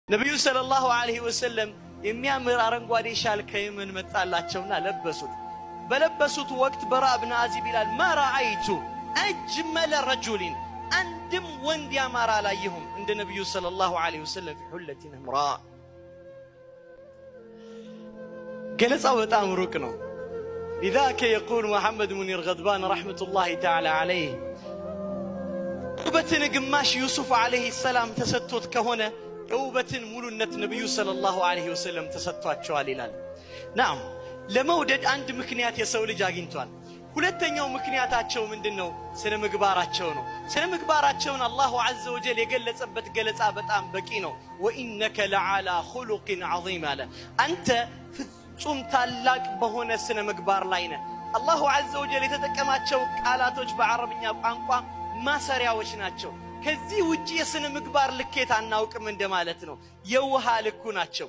ነብዩ ሰለላሁ ዐለይሂ ወሰለም የሚያምር አረንጓዴ ሻል ከየመን መጣላቸውና ለበሱት። በለበሱት ወቅት በራ ኢብኑ አዚብ ይላል ማ ረአይቱ አጅመለ ረጁሊን አንድም ወንድ ያማረ አላየሁም እንደ ነብዩ ሰለላሁ ዐለይሂ ወሰለም في حلة حمراء። ገለጻው በጣም ሩቅ ነው። لذاك يقول محمد منير غضبان رحمة الله تعالى عليه ውበትን ግማሽ ዩሱፍ ዐለይሂ ሰላም ተሰጥቶት ከሆነ ውበትን ሙሉነት ነብዩ ሰለላሁ ዐለይሂ ወሰለም ተሰጥቷቸዋል ይላል። ናም ለመውደድ አንድ ምክንያት የሰው ልጅ አግኝቷል። ሁለተኛው ምክንያታቸው ምንድነው? ስነ ምግባራቸው ነው። ስነ ምግባራቸውን አላሁ ዐዘ ወጀል የገለጸበት ገለጻ በጣም በቂ ነው። ወኢነከ ለዓላ ኹሉቅን ዐዚም አለ። አንተ ፍጹም ታላቅ በሆነ ስነ ምግባር ላይ ነህ። አላሁ ዐዘ ወጀል የተጠቀማቸው ቃላቶች በአረብኛ ቋንቋ ማሰሪያዎች ናቸው። ከዚህ ውጪ የስነ ምግባር ልኬት አናውቅም እንደማለት ነው። የውሃ ልኩ ናቸው።